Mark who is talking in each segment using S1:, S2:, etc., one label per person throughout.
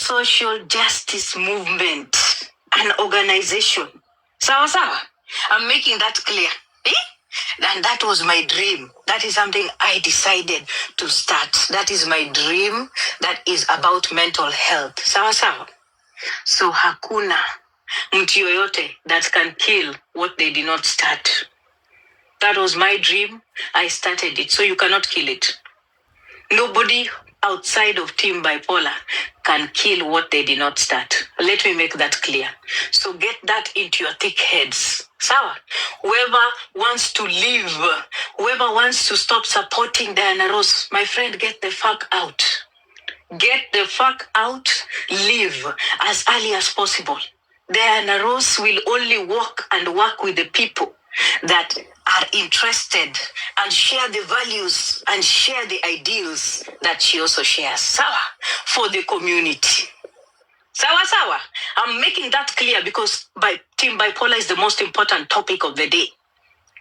S1: social justice movement, an organization. Sawa sawa. I'm making that clear. Eh? And that was my dream. That is something I decided to start. That is my dream. That is about mental health. Sawa sawa. So hakuna mtu yoyote that can kill what they did not start. That was my dream. I started it. So you cannot kill it. Nobody outside of Team Bipolar can kill what they did not start. Let me make that clear. So get that into your thick heads. Sawa. Whoever wants to leave, whoever wants to stop supporting Diana Ross, my friend, get the fuck out. Get the fuck out. Leave as early as possible. Diana Ross will only walk and work with the people that are interested and share the values and share the ideals that she also shares. Sawa, for the community. Sawa sawa. I'm making that clear because Team Bipolar is the most important topic of the day.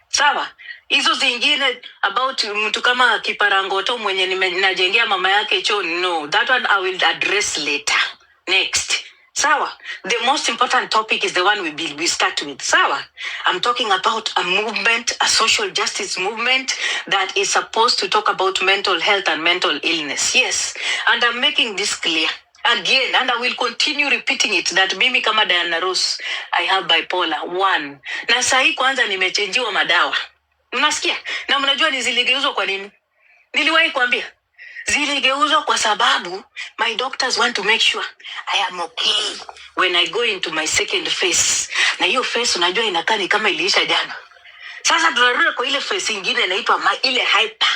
S1: Sawa. Hizo zingine about mtu kama kiparangoto mwenye najengea mama yake choo, no, that one I will address later. Next. Sawa. The most important topic is the one we start with. Sawa. I'm talking about a movement, a social justice movement that is supposed to talk about mental health and mental illness. Yes. And I'm making this clear again, and I will continue repeating it, that mimi kama Diana Ross, I have bipolar 1. Na sahi kwanza nimechenjiwa madawa. Mnasikia? Na mnajua niziligeuzwa kwa nini? Niliwahi kuambia. Ziligeuzwa kwa sababu my doctors want to make sure I am okay when I go into my second phase. Na hiyo phase unajua inakaa ni kama iliisha jana. Sasa tunarudi kwa ile phase nyingine inaitwa ile hyper.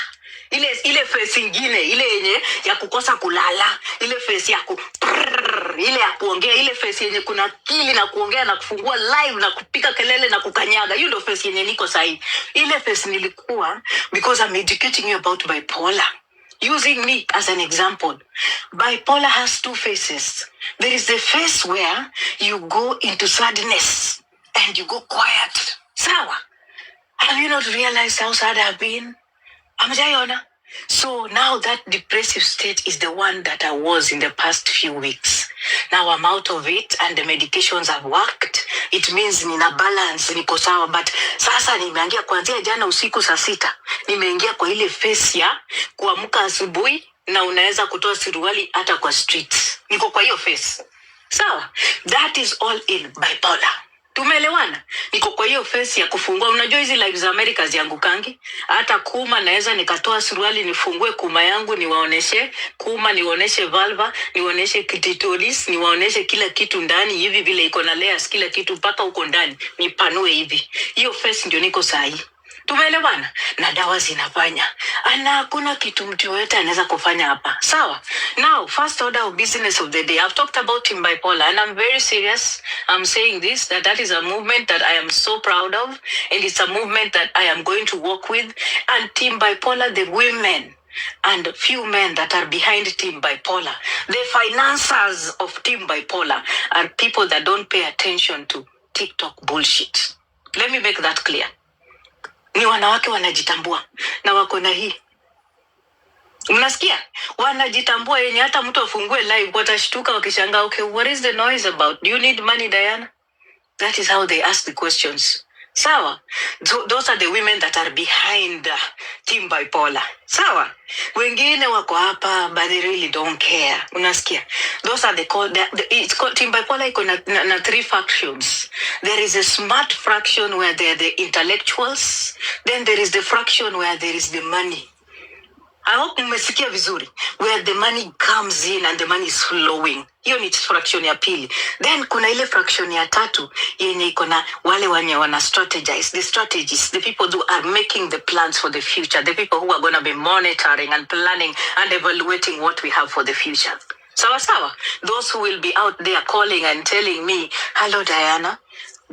S1: Ile phase nyingine, ile yenye ya kukosa kulala, ile phase ya ile ya kuongea, ile phase yenye kuna akili na kuongea na kufungua live na kupika kelele na kukanyaga. Hiyo ndio phase yenye niko sahi. Ile phase nilikuwa because I'm educating you about bipolar. Using me as an example. Bipolar has 2 phases. There is the phase where you go into sadness and you go quiet. Sawa. Have you not realized how sad I've been? Amjayona. So now that depressive state is the one that I was in the past few weeks. Now I'm out of it and the medications have worked. It means nina balance, niko sawa. But sasa nimeingia kuanzia jana usiku saa 6. Nimeingia kwa ile phase ya kuamka asubuhi na unaweza kutoa suruali hata kwa streets. Niko kwa hiyo phase. Sawa. That is all in bipolar. Tumeelewana? Niko kwa hiyo phase ya kufungua. Unajua hizi live za America ziangukangi. Hata kuma naweza nikatoa suruali nifungue kuma yangu niwaoneshe kuma, niwaoneshe vulva, niwaoneshe clitoris, niwaoneshe kila kitu ndani hivi vile iko na layers, kila kitu mpaka huko ndani nipanue hivi. Hiyo phase ndio niko sahi. Tumeelewana? Na dawa zinafanya. Ana hakuna kitu mtu yote anaweza kufanya hapa. Sawa? Now, first order of business of the day. I've talked about Team Bipolar and I'm very serious. I'm saying this, that is a movement that I am so proud of. And it's a movement that I am going to work with. And Team Bipolar, the women and few men that are behind Team Bipolar, the financiers of Team Bipolar are people that don't pay attention to TikTok bullshit. Let me make that clear. Ni wanawake wanajitambua na wako na hii. Mnasikia? Wanajitambua yenye hata mtu afungue live watashtuka wakishangaa, okay, what is the noise about? Do you need money, Diana? That is how they ask the questions. Sawa? So those are the women that are behind Team Bipolar. Sawa? Wengine wako hapa but they really don't care. Unasikia? Those are it's called Team Bipolar iko na 3 factions. There is a smart fraction where they're the intellectuals. Then there is the fraction where there is the money. I hope mmesikia vizuri. Where the money comes in and the money is flowing. Hiyo ni fraction ya pili. Then kuna ile fraction ya 3 yenye iko na wale wenye wana strategize. The strategists, the people who are making the plans for the future. The people who are going to be monitoring and planning and evaluating what we have for the future. Sawa sawa. Those who will be out there calling and telling me, hello Diana,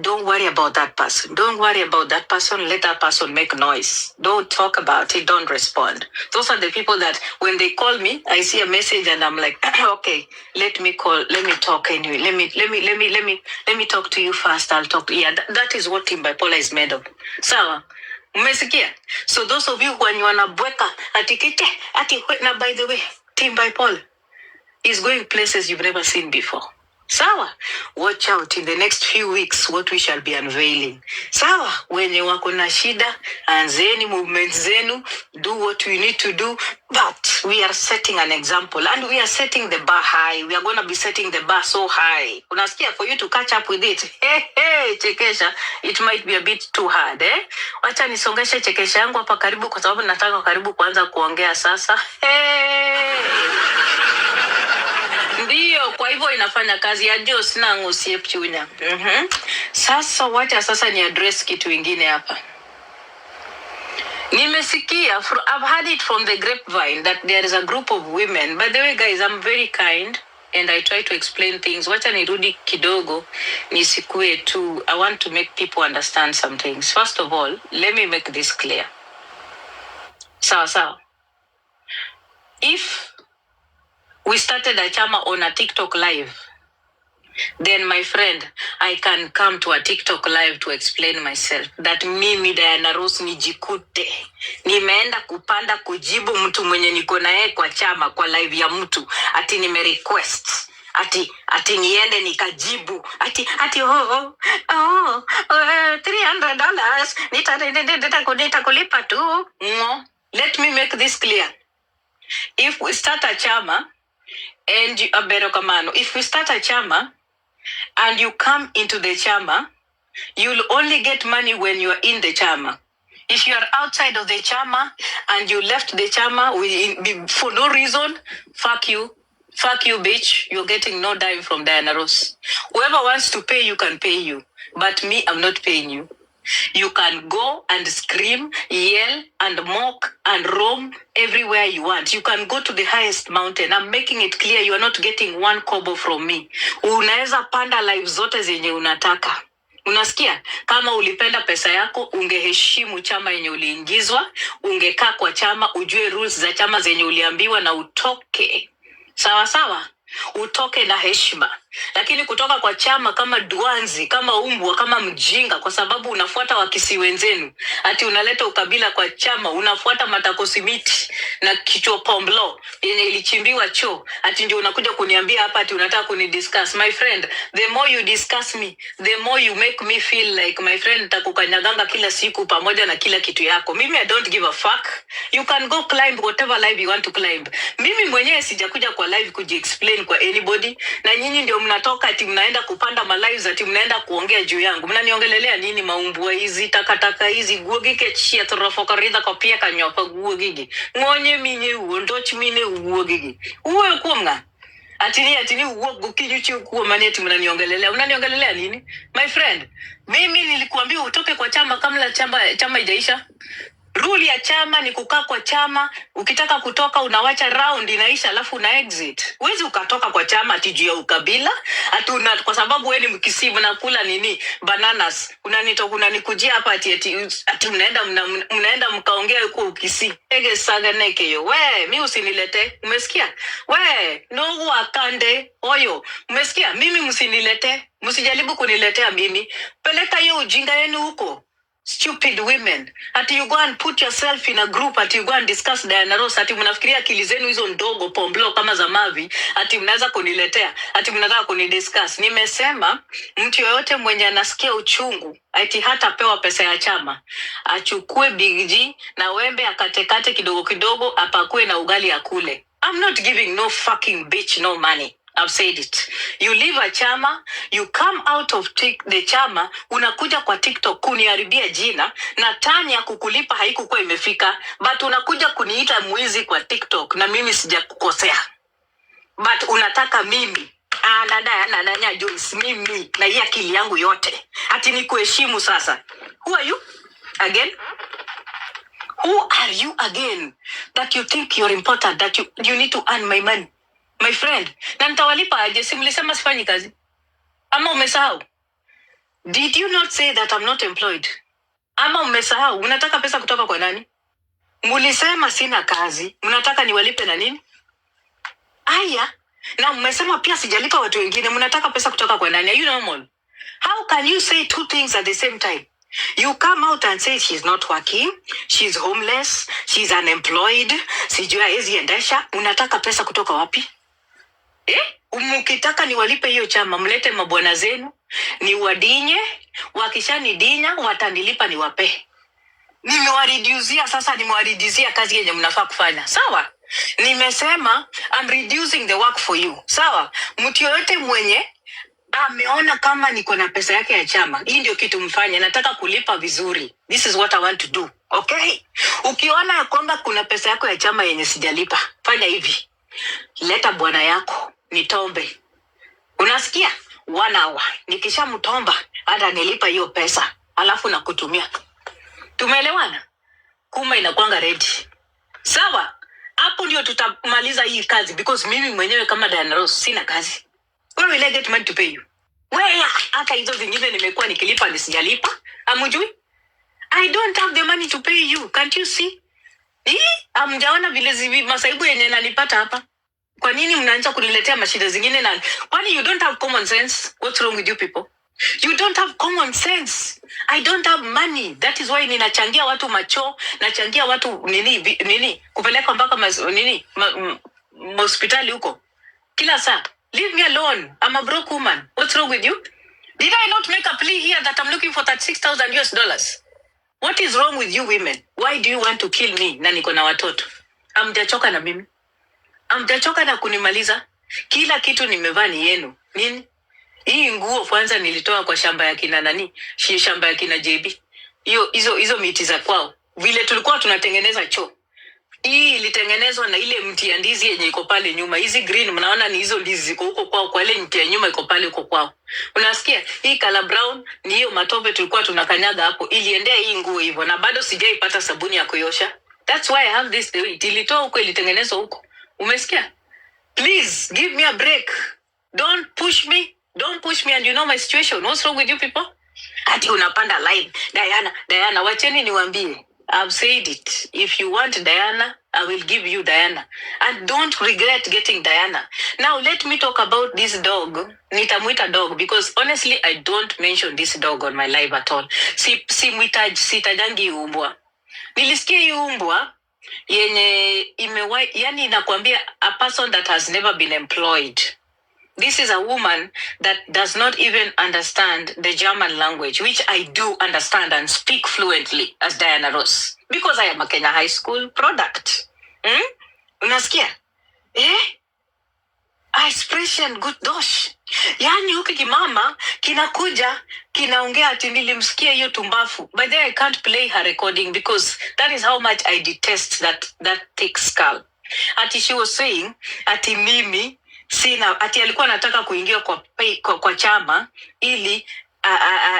S1: don't worry about that person. Don't worry about that person. Let that person make noise. Don't talk about it. Don't respond. Those are the people that when they call me, I see a message and I'm like, okay, let me talk anyway. Let me talk to you first. I'll talk to you. Yeah, that is what Team Bipolar is made of. Sawa. Umesikia? So those of you when you wanabweka atikite, na by the way, Team Bipolar, is going places you've never seen before. Sawa, watch out in the next few weeks what we shall be unveiling. Sawa, wenye wako na shida, anzeni movement zenu, do what we need to do, but we are setting an example and we are setting the bar high. We are going to be setting the bar so high. Unasikia, for you to catch up with it. Hey, Chekesha, it might be a bit too hard, eh? Wacha nisongeshe Chekesha yangu hapa karibu kwa sababu nataka karibu kuanza kuongea sasa. Hey! Ndiyo, kwa hivyo inafanya kazi ya Joe sina ngusie pchunya. Sasa wacha sasa ni address kitu ingine hapa. Nimesikia, I've heard it from the grapevine that there is a group of women. By the way, guys, I'm very kind and I try to explain things. Wacha nirudi kidogo, nisikue tu. I want to make people understand some things. First of all, let me make this clear. Sawa. If we started a chama on a TikTok live, then my friend, I can come to a TikTok live to explain myself. That mimi Diana Ross nijikute nimeenda kupanda kujibu mtu mwenye niko naye kwa chama kwa live ya mtu ati nime request ati niende nikajibu ati $300 nitakulipa tu. No, let me make this clear. If we start a chama and if we start a chama and you come into the chama, you'll only get money when you're in the chama. If you're outside of the chama and you left the chama for no reason, fuck you, bitch. You're getting no dime from Diana Ross. Whoever wants to pay you can pay you, but me, I'm not paying you. You can go and scream, yell, and mock, and roam everywhere you want. You can go to the highest mountain. I'm making it clear you are not getting one kobo from me. Unaweza panda live zote zenye unataka. Unasikia? Kama ulipenda pesa yako, ungeheshimu chama yenye uliingizwa, ungekaa kwa chama, ujue rules za chama zenye uliambiwa na utoke. Sawa. Utoke na heshima. Lakini kutoka kwa chama kama duanzi, kama umbwa, kama mjinga kwa sababu unafuata wakisi wenzenu. Ati unaleta ukabila kwa chama, unafuata matakosimiti na kichwa pomblo yenye ilichimbiwa choo. Ati ndio unakuja kuniambia hapa ati unataka kunidiscuss. My friend, the more you discuss me, the more you make me feel like my friend takukanyaganga kila siku pamoja na kila kitu yako. Mimi I don't give a fuck. You can go climb whatever live you want to climb. Mimi mwenyewe sijakuja kwa live kuji-explain kwa anybody. Na nyinyi ndio mnatoka ati mnaenda kupanda malives ati mnaenda kuongea juu yangu. Mnaniongelelea nini maumbwa hizi, takataka hizi, guogike chia torofokarida kwa pia kanyopa guogigi. Ngonye minye uondochi mine uogigi. Uwe kuonga. Atini uogu kinyuchi ukuwa maneti mnaniongelelea. Mnaniongelelea nini? My friend, mimi nilikuambia utoke kwa chama kabla chama ijaisha. Rule ya chama ni kukaa kwa chama, ukitaka kutoka unawacha round inaisha alafu una exit. Huwezi ukatoka kwa chama ati juu ya ukabila, kwa sababu wewe ni mkisivu na kula nini bananas. Unanikujia hapa ati mnaenda mkaongea huko ukisi. Ege saga neke yo. Mimi usinilete. Umesikia? No wakande oyo. Umesikia? Mimi msinilete. Msijaribu kuniletea mimi. Peleka hiyo ujinga yenu huko. Stupid women. Ati you go and put yourself in a group, ati you go and discuss Diana Ross, ati mnafikiria akili zenu hizo ndogo pomblo kama za mavi, ati mnaweza kuniletea, ati mnataka kunidiscuss. Nimesema mtu yoyote mwenye anasikia uchungu, ati hata pewa pesa ya chama, achukue Big G na wembe akatekate kidogo kidogo, apakue na ugali akule. I'm not giving no fucking bitch no money. I've said it. You leave a chama, you come out of the chama, unakuja kwa TikTok kuniharibia jina, na tani ya kukulipa haikukuwa imefika, but unakuja kuniita mwizi kwa TikTok, na mimi sijakukosea. But unataka mimi, nadanya Joyce, mimi, na hii akili yangu yote, ati ni kuheshimu sasa. Who are you? Again? Who are you again? That you think you're important, that you need to earn my money? My friend, na nitawalipa aje? Si mlisema sifanyi kazi? Ama umesahau? Did you not say that I'm not employed? Ama umesahau? Unataka pesa kutoka kwa nani? Mulisema sina kazi. Mnataka niwalipe na nini? Aya. Na mmesema pia sijalipa watu wengine. Mnataka pesa kutoka kwa nani? Are you normal? How can you say two things at the same time? You come out and say she's not working, she's homeless, she's unemployed, sijua hizi endesha. Unataka pesa kutoka wapi? Mkitaka niwalipe hiyo chama, mlete mabwana zenu, niwadinye, wakishanidinya watanilipa niwape. Nimewareducea sasa, nimewareducea kazi yenye mnafaa kufanya. Sawa? Nimesema I'm reducing the work for you. Sawa? Mtu yoyote mwenye ameona kama niko na pesa yake ya chama, hii ndio kitu mfanye, nataka kulipa vizuri. This is what I want to do. Okay? Ukiona ya kwamba kuna pesa yako ya chama yenye sijalipa, fanya hivi. Leta bwana yako, nitombe. Unasikia? 1 hour. Nikisha mtomba, hata nilipa hiyo pesa, alafu nakutumia. Tumeelewana? Kuma inakuanga ready. Sawa? Hapo ndio tutamaliza hii kazi, because mimi mwenyewe kama Diana Ross sina kazi. Where will I get money to pay you? Where? Hata hizo zingine nimekuwa nikilipa nisijalipa. Hamjui? I don't have the money to pay you. Can't you see? Hamjaona vile masaibu yenye nalipata hapa? Kwa nini mnaanza kuniletea mashida zingine na kwani you don't have common sense? What's wrong with you people? You don't have common sense. I don't have money. That is why ninachangia watu macho, nachangia watu nini kupeleka mpaka hospitali huko. Kila saa. Leave me alone. I'm a broke woman. What's wrong with you? Did I not make a plea here that I'm looking for $36,000? What is wrong with you women? Why do you want to kill me na niko na watoto? Hamjachoka na mimi? Hamjachoka na kunimaliza? Kila kitu nimevaa ni yenu. Nini? Hii nguo kwanza nilitoa kwa shamba ya kina nani? Shamba ya kina JB. Hizo miti za kwao. Vile tulikuwa tunatengeneza choo. Hii ilitengenezwa na ile mti ya ndizi yenye iko pale nyuma. Hizi green mnaona ni hizo ndizi ziko huko kwao, kwa ile mti ya nyuma iko pale huko kwao. Unasikia? Hii color brown ni hiyo matope tulikuwa tunakanyaga hapo. Iliendea hii nguo hivyo na bado sijaipata sabuni ya kuiosha. That's why I have this theory. Ilitoa huko, ilitengenezwa huko. Umesikia? Please give me a break. Don't push me. Don't push me, and you know my situation. What's wrong with you people? Ati unapanda live. Diana, wacheni niwaambie. I've said it. If you want Diana, I will give you Diana. And don't regret getting Diana. Now, let me talk about this dog. Nitamuita dog, because honestly, I don't mention this dog on my live at all. Sitajangi umbwa. Nilisikia hii umbwa, yenye yani inakwambia a person that has never been employed. This is a woman that does not even understand the German language, which I do understand and speak fluently as Diana Ross, because I am a Kenya high school product. Unasikia? Expression good dosh. Yani huki kimama, kinakuja, kinaongea ati nilimsikia hiyo tumbafu. By the way, I can't play her recording because that is how much I detest that thick skull. Ati she was saying, ati mimi, sina, ati alikuwa anataka kuingia kwa chama ili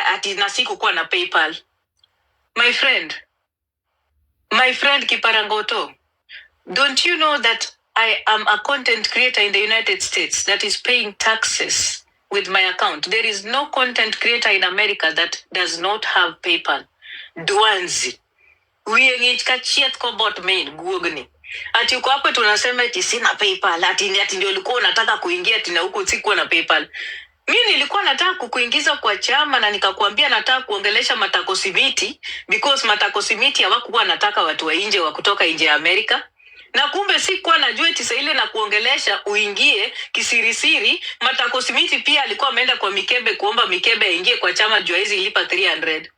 S1: ati na siku kuwa na PayPal. My friend Kiparangoto, don't you know that I am a content creator in the United States that is paying taxes with my account? There is no content creator in America that does not have PayPal. Duanzi. Uyengi kachiat kobot main guogni. Ati uko hapo tunasema eti sina PayPal, ati ndio ulikuwa unataka kuingia ati na huko sikuwa na PayPal. Mimi nilikuwa nataka kukuingiza kwa chama na nikakwambia nataka kuongelesha Matakosimiti, because Matakosimiti hawakuwa nataka watu wa nje wa kutoka nje ya Amerika. Na kumbe sikuwa najua eti saa ile na kuongelesha uingie kisirisiri. Matakosimiti pia alikuwa ameenda kwa Mikebe kuomba Mikebe aingie kwa chama juu hizi ilipa 300.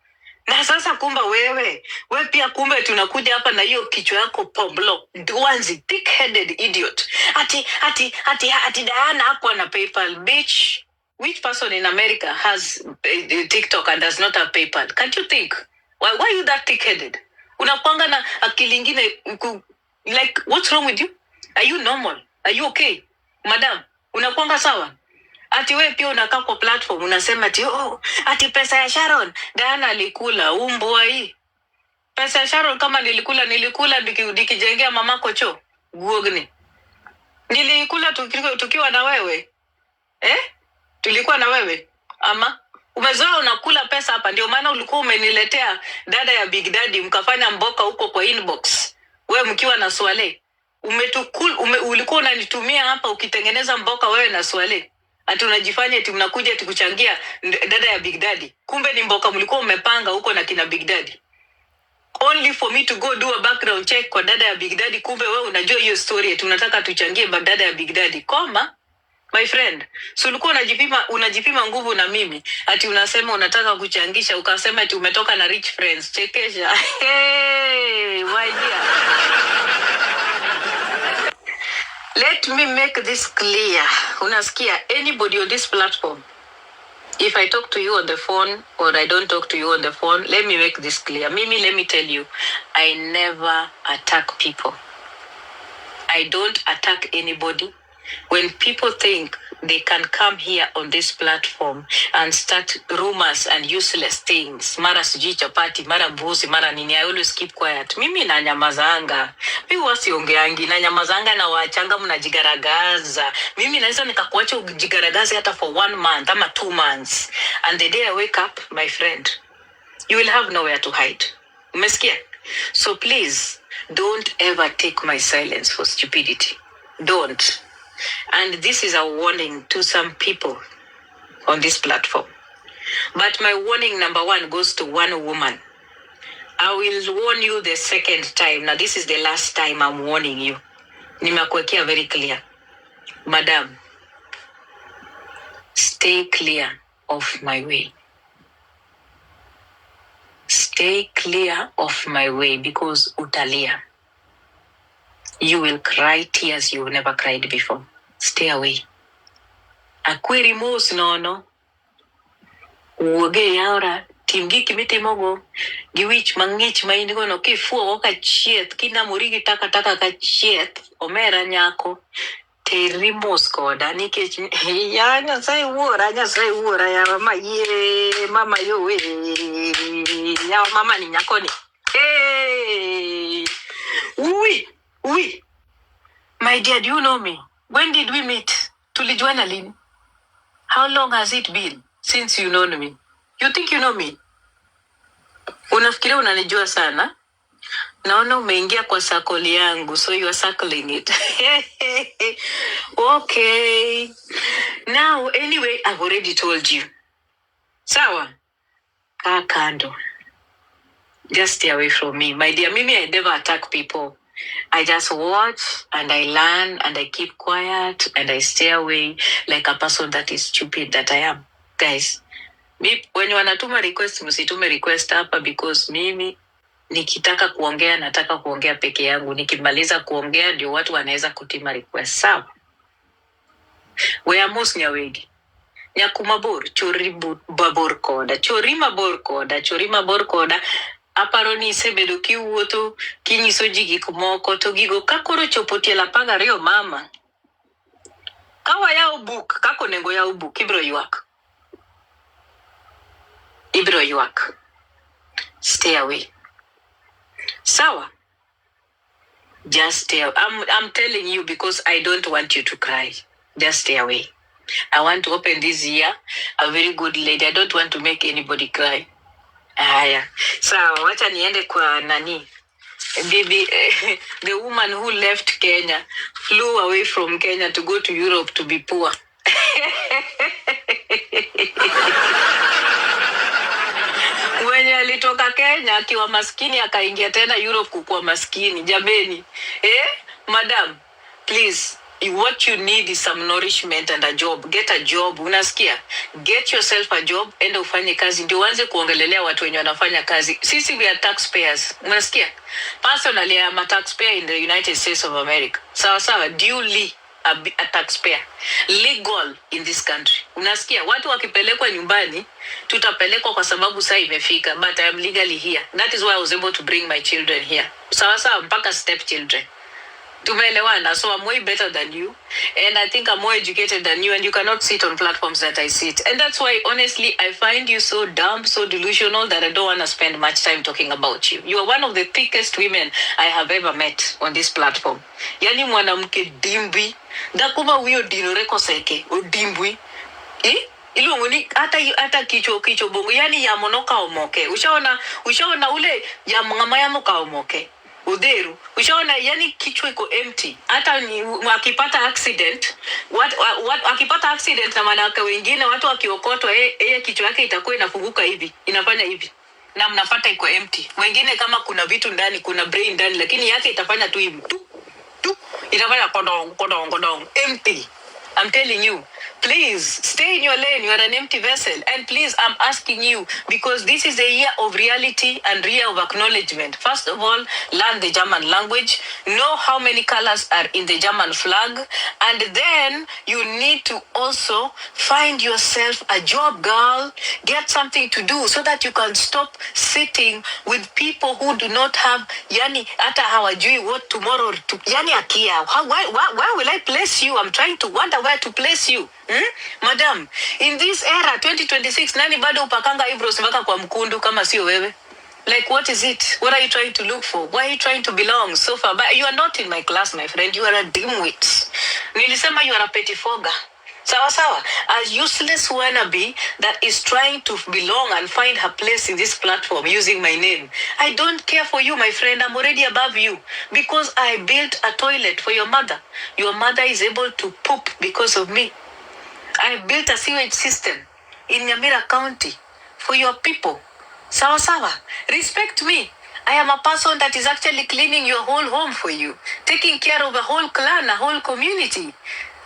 S1: Na sasa kumba wewe pia kumbe tunakuja hapa na hiyo kichwa yako Pablo Duanzi, thick-headed idiot. Ati Diana hapo na PayPal. Bitch, which person in America has TikTok and does not have PayPal? Can't you think? Why are you that thick-headed? Unakwanga na akili ingine, like, what's wrong with you? Are you normal? Are you okay? Madam, unakwanga sawa? Ati we pia unakaa kwa platform unasema ati pesa ya Sharon Diana alikula umbwa hii. Pesa ya Sharon kama nilikula nikijengea mamako choo guogni. Nilikula tukiwa na wewe. Tulikuwa na wewe ama umezoea unakula pesa hapa, ndio maana ulikuwa umeniletea dada ya Big Daddy mkafanya mboka huko kwa inbox. Wewe mkiwa na Swale. Ulikuwa unanitumia hapa ukitengeneza mboka wewe na Swale. Ati unajifanya eti mnakuja eti kuchangia dada ya Big Daddy. Kumbe ni mboka mlikuwa umepanga huko na kina Big Daddy. Only for me to go do a background check kwa dada ya Big Daddy. Kumbe wewe unajua hiyo story eti unataka tuchangie dada ya Big Daddy. Koma, My friend, so ulikuwa unajipima nguvu na mimi. Ati unasema unataka kuchangisha, ukasema ati umetoka na rich friends. Chekesha. Hey, my dear. Let me make this clear. Unasikia, anybody on this platform, if I talk to you on the phone or I don't talk to you on the phone, let me make this clear. Mimi, let me tell you, I never attack people. I don't attack anybody. When people think they can come here on this platform and start rumors and useless things, mara sijui chapati, mara mbuzi, mara nini, I always keep quiet. Mimi na nyamazanga. Mimi wasiongeangi na nyamazanga na wachanga mnajigaragaza. Mimi naweza nikakuacha ujigaragaze hata for 1 month ama 2 months. And the day I wake up, my friend, you will have nowhere to hide. Umesikia? So please, don't ever take my silence for stupidity. Don't. And this is a warning to some people on this platform. But my warning number 1 goes to one woman. I will warn you the second time. Now this is the last time I'm warning you. Nimekuwekea very clear. Madam, stay clear of my way. Stay clear of my way because utalia. You will cry tears you've never cried before. Stay away. Akwe remorse no. Uoge yaura. Timgi kimiti mogo. Giwich mangich maindigo no kifuo waka chiet. Kina murigi taka ka chiet. Omera nyako. Te remorse koda. Nikech. Ya nyasai uora ya mama ye. Mama yo we. Ya mama ni nyakoni. Hey. Oui. My dear, do you know me? When did we meet? Tulijuana lini? How long has it been since you know me? You think you know me? Unafikiria unanijua sana? Naona umeingia kwa sakoli yangu, so you are circling it. Okay. Now, anyway, I've already told you. Sawa? Kaa kando. Just stay away from me. My dear, Mimi, I never attack people. I just watch and I learn and I keep quiet and I stay away like a person that is stupid that I am. Guys, when you wanatuma request, msitume request hapa because mimi nikitaka kuongea nataka kuongea peke yangu. Nikimaliza kuongea ndio watu wanaweza kutima request. Sawa? Weamos nyawegi. Nyakumabor, choribu babor koda. Chorima bor koda. Aparoni sebedo kiwuotho kinyiso ji gik moko to gigo kakoro chopo tiela 12 mama. Kawa yao book, kako nengo yao book, ibro yuak. Stay away. Sawa? Just stay away. I'm telling you because I don't want you to cry. Just stay away. I want to open this year a very good lady. I don't want to make anybody cry. Aya. Sawa, wacha niende kwa nani. Bibi, the woman who left Kenya, flew away from Kenya to go to Europe to be poor. Mwenye alitoka Kenya akiwa maskini akaingia tena Europe kukuwa maskini. Jameni, madam, please, what you need is some nourishment and a job. Get a job. Unasikia? Get yourself a job, enda ufanye kazi. Ndio uanze kuongelelea watu wenye wanafanya kazi. Sisi we are taxpayers. Unasikia? Personally, I am a taxpayer in the United States of America. Sawa, duly a taxpayer. Legal in this country. Unasikia? Watu wakipelekwa nyumbani, tutapelekwa kwa sababu saa imefika. But I am legally here. That is why I was able to bring my children here. Sawa, mpaka step children. Tumeelewana, so I'm way better than you. And I think I'm more educated than you. And you cannot sit on platforms that I sit. And that's why, honestly, I find you so dumb, so delusional that I don't want to spend much time talking about you. You are one of the thickest women I have ever met on this platform. Yani mwanamke dimbwi. Dakuma huyo dinoreko seke. O dimbwi. Ilo nguni hata kicho bongo. Yani ya monoka omoke. Ushaona ule ya mngamaya moka omoke. Uderu. Ushaona yani kichwa iko empty. Hata wakipata accident, wakipata accident na wanawake wengine watu wakiokotwa kichwa yake itakuwa inafunguka hivi. Inafanya hivi. Na mnapata iko empty. Wengine kama kuna vitu ndani, kuna brain ndani, lakini yake itafanya tu hivi. Tu. Itafanya kodong. Empty. I'm telling you. Please stay in your lane. You are an empty vessel. And please, I'm asking you, because this is a year of reality and year of acknowledgement. First of all, learn the German language. Know how many colors are in the German flag. And then you need to also find yourself a job, girl. Get something to do so that you can stop sitting with people who do not have, yani, ata hawajui what tomorrow, yani akia. Why will I place you? I'm trying to wonder where to place you. Madam, in this era 2026, nani bado upakanga Ibros mpaka kwa mkundu kama sio wewe? Like, what is it? What are you trying to look for? Why are you trying to belong so far? But you are not in my class, my friend. You are a dimwit. Nilisema you are a pettifoga. Sawa sawa. A useless wannabe that is trying to belong and find her place in this platform using my name. I don't care for you, my friend. I'm already above you. Because I built a toilet for your mother. Your mother is able to poop because of me. I built a sewage system in Nyamira County for your people. Sawa sawa. Respect me. I am a person that is actually cleaning your whole home for you, taking care of a whole clan, a whole community.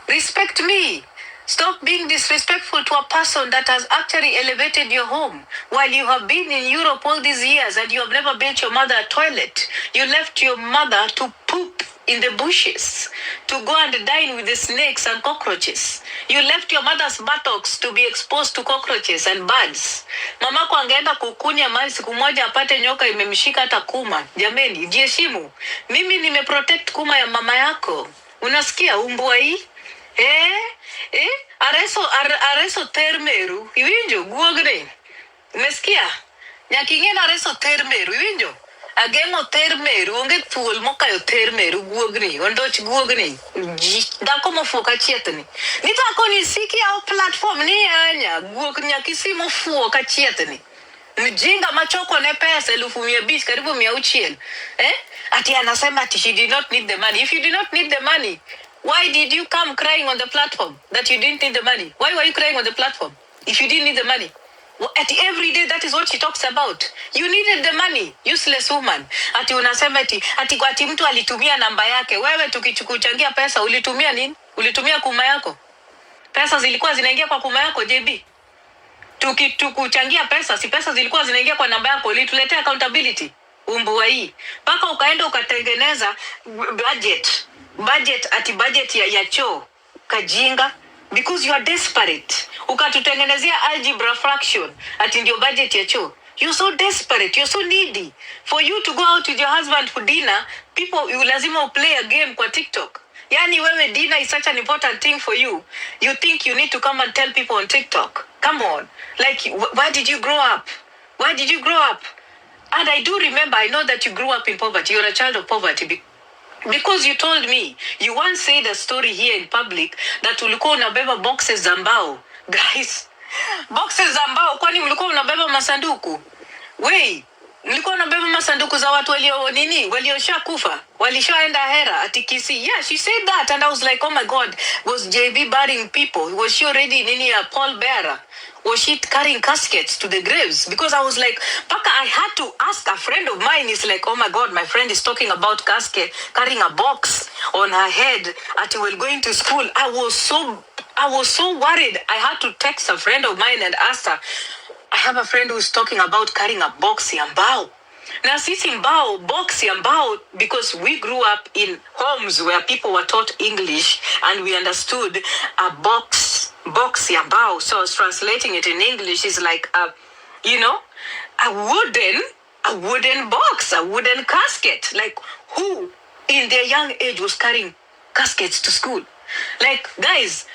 S1: Respect me. Stop being disrespectful to a person that has actually elevated your home. While you have been in Europe all these years and you have never built your mother a toilet, you left your mother to poop in the bushes, to go and dine with the snakes and cockroaches. You left your mother's buttocks to be exposed to cockroaches and birds. Mamako angeenda kukunya mali siku moja apate nyoka imemshika hata kuma. Jameni, jiheshimu. Mimi nimeprotect kuma ya mama yako. Unasikia umbwa hii? Areso termeru. Iwinjo guogne. Umesikia? Nyakingena areso termeru. Iwinjo? Agemo termeru. Onge thuol mokayo termeru guogni. Ondoch guogni. Dako mofuoka chietni. Nitako nisiki au platform ni anya. Guog nyakisi mofuoka chietni. Mjinga machoko ne pesa 1,500 karibu 600. Ati anasema ati she did not need the money. If you did not need the money, why did you come crying on the platform that you didn't need the money? Why were you crying on the platform if you didn't need the money? At every day, that is what she talks about. You needed the money, useless woman. Ati unasema ati mtu alitumia namba yake. Wewe tukikuchangia pesa, ulitumia nini? Ulitumia kuma yako? Pesa zilikuwa zinaingia kwa kuma yako, JB? Tukuchangia pesa, si pesa zilikuwa zinaingia kwa namba yako, ulituletea accountability. Umbua hii. Paka ukaenda ukatengeneza budget ya choo kajinga, because you are desperate. Ukatutengenezea algebra fraction ati ndio budget ya choo. You're so desperate, you're so needy. For you to go out with your husband for dinner, people, you lazima play a game kwa TikTok. Yani wewe, dinner is such an important thing for you. You think you need to come and tell people on TikTok. Come on. Like, why did you grow up? Why did you grow up? And I do remember, I know that you grew up in poverty. You're a child of poverty. Because you told me, you once said a story here in public that ulikuwa unabeba boxes za mbao. Guys, boxes za mbao, kwani ulikuwa unabeba masanduku? Wey, ulikuwa unabeba masanduku za watu waliosha kufa, walishaenda hera ati Kisii. Yeah, she said that and I was like, oh my God, was JB burying people? Was she already a pallbearer? Was she carrying caskets to the graves? Because I was like, Paka, I had to ask a friend of mine. It's like, oh my God, my friend is talking about casket, carrying a box on her head until we're going to school. I was so worried. I had to text a friend of mine and ask her, I have a friend who's talking about carrying a box ya mbao. Now, sisi mbao, box ya mbao, because we grew up in homes where people were taught English and we understood a box ya mbao. So I was translating it in English is like a wooden box, a wooden casket. Like, who in their young age was carrying caskets to school? Like, guys,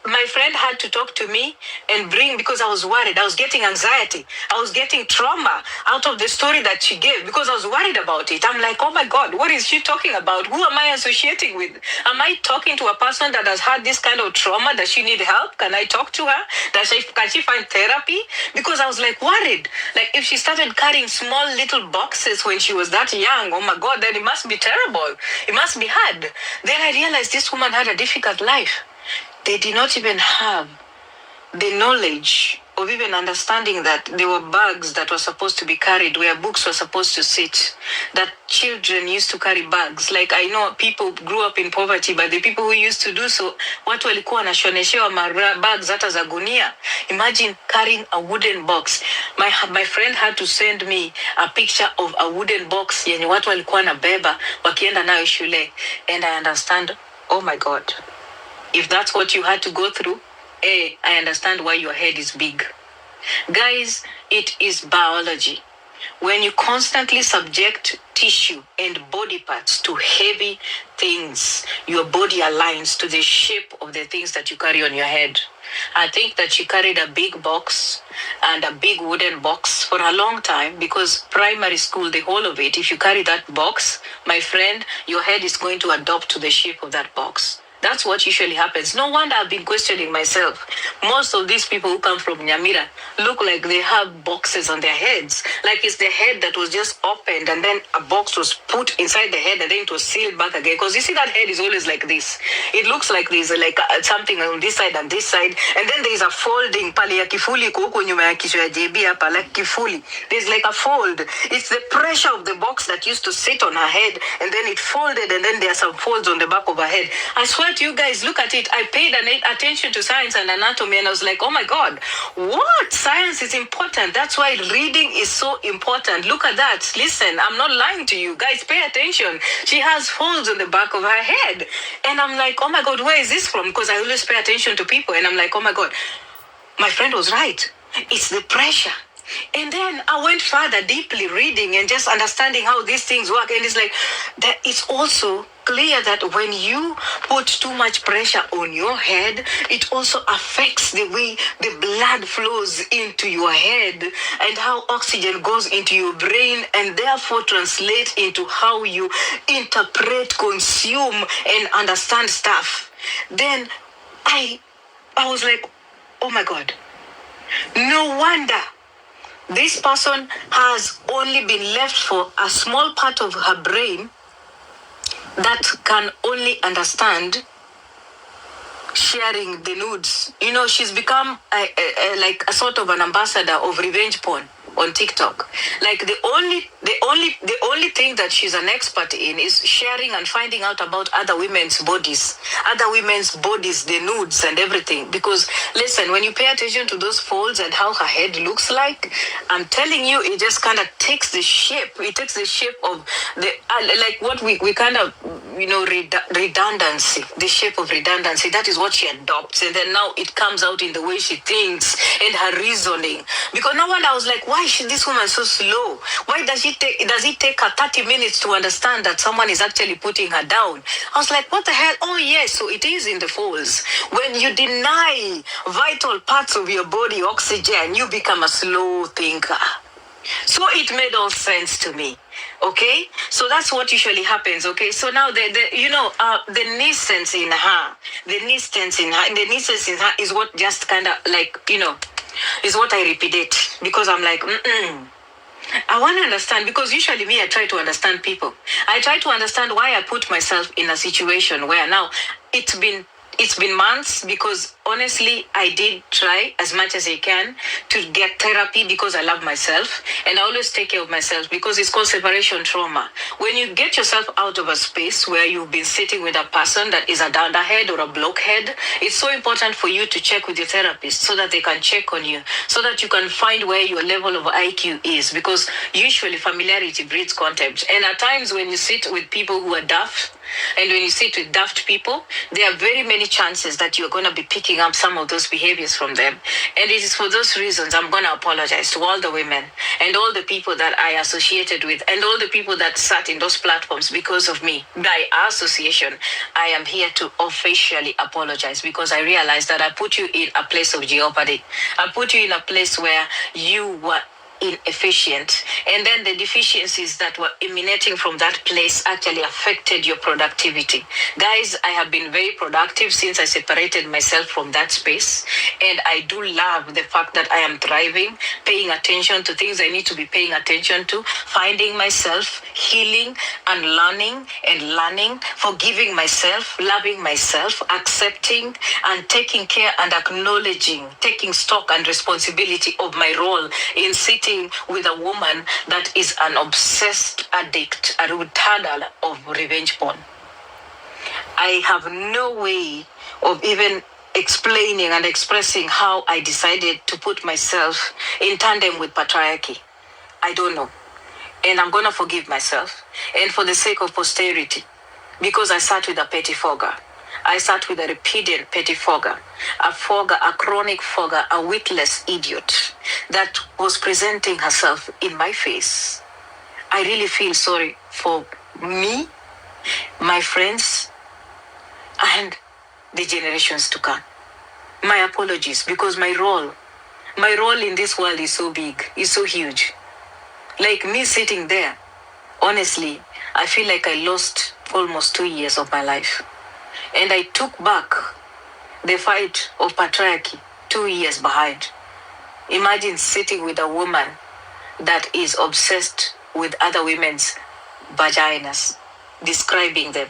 S1: my friend had to talk to me and bring, because I was worried. I was getting anxiety. I was getting trauma out of the story that she gave because I was worried about it. I'm like, oh my God, what is she talking about? Who am I associating with? Am I talking to a person that has had this kind of trauma? Does she need help? Can I talk to her? Can she find therapy? Because I was like worried. Like, if she started carrying small little boxes when she was that young, oh my God, then it must be terrible. It must be hard. Then I realized this woman had a difficult life. They did not even have the knowledge of even understanding that there were bags that were supposed to be carried where books were supposed to sit, that children used to carry bags. Like, I know people grew up in poverty, but the people who used to do so, watu walikuwa wanashoneshewa bags hata za gunia. Imagine carrying a wooden box. My friend had to send me a picture of a wooden box yenye watu walikuwa na beba wakienda nayo shule. And I understand, oh my God, if that's what you had to go through, I understand why your head is big. Guys, it is biology. When you constantly subject tissue and body parts to heavy things, your body aligns to the shape of the things that you carry on your head. I think that she carried a big box and a big wooden box for a long time, because primary school, the whole of it, if you carry that box, my friend, your head is going to adopt to the shape of that box. That's what usually happens. No wonder I've been questioning myself. Most of these people who come from Nyamira look like they have boxes on their heads. Like it's the head that was just opened and then a box was put inside the head and then it was sealed back again. Because you see that head is always like this. It looks like there's like something on this side and this side. And then there's a folding. Pali ya kifuli kuku nyuma ya kichwa ya JB hapa, like kifuli. There's like a fold. It's the pressure of the box that used to sit on her head and then it folded and then there are some folds on the back of her head. I swear to you guys, look at it. I paid attention to science and anatomy and I was like, oh my God, what? Science is important. That's why reading is so important. Look at that. Listen, I'm not lying to you. Guys, pay attention. She has folds on the back of her head. And I'm like, oh my God, where is this from? Because I always pay attention to people. And I'm like, oh my God, my friend was right. It's the pressure. And then I went further, deeply reading and just understanding how these things work. And it's like that it's also clear that when you put too much pressure on your head, it also affects the way the blood flows into your head and how oxygen goes into your brain and therefore translate into how you interpret, consume, and understand stuff. Then I was like, oh my God, no wonder this person has only been left for a small part of her brain that can only understand sharing the nudes. You know, she's become like a sort of an ambassador of revenge porn on TikTok. Like the only thing that she's an expert in is sharing and finding out about other women's bodies, the nudes and everything. Because listen, when you pay attention to those folds and how her head looks like, I'm telling you, it just kind of takes the shape. It takes the shape of the like what we kind of, you know, redundancy, the shape of redundancy. That is what she adopts, and then now it comes out in the way she thinks and her reasoning. Because no wonder I was like, why is this woman so slow? Why does it take her 30 minutes to understand that someone is actually putting her down? I was like, what the hell? Oh yes, so it is in the folds. When you deny vital parts of your body oxygen, you become a slow thinker. So it made all sense to me. Okay, so that's what usually happens. Okay, so now the nuisance in her, is what just kind of like, you know, is what I repeat, because I'm like, I want to understand, because usually me, I try to understand people. I try to understand why I put myself in a situation where now it's been months, because honestly, I did try as much as I can to get therapy because I love myself and I always take care of myself, because it's called separation trauma. When you get yourself out of a space where you've been sitting with a person that is a dunderhead or a blockhead, it's so important for you to check with your therapist so that they can check on you, so that you can find where your level of IQ is, because usually familiarity breeds contempt. And at times when you sit with people who are daft, and when you sit with daft people, there are very many chances that you're going to be picking up some of those behaviors from them. And it is for those reasons I'm going to apologize to all the women and all the people that I associated with and all the people that sat in those platforms because of me. By association, I am here to officially apologize, because I realized that I put you in a place of jeopardy. I put you in a place where you were inefficient. And then the deficiencies that were emanating from that place actually affected your productivity. Guys, I have been very productive since I separated myself from that space. And I do love the fact that I am thriving, paying attention to things I need to be paying attention to, finding myself, healing and learning, forgiving myself, loving myself, accepting and taking care and acknowledging, taking stock and responsibility of my role in sitting with a woman that is an obsessed addict, a retardal of revenge porn. I have no way of even explaining and expressing how I decided to put myself in tandem with patriarchy. I don't know. And I'm going to forgive myself. And for the sake of posterity, because I sat with a pettifogger. I sat with a repeated pettifogger, a chronic fogger, a witless idiot that was presenting herself in my face. I really feel sorry for me, my friends, and the generations to come. My apologies, because my role in this world is so big, is so huge. Like me sitting there, honestly, I feel like I lost almost 2 years of my life. And I took back the fight of patriarchy 2 years behind. Imagine sitting with a woman that is obsessed with other women's vaginas, describing them,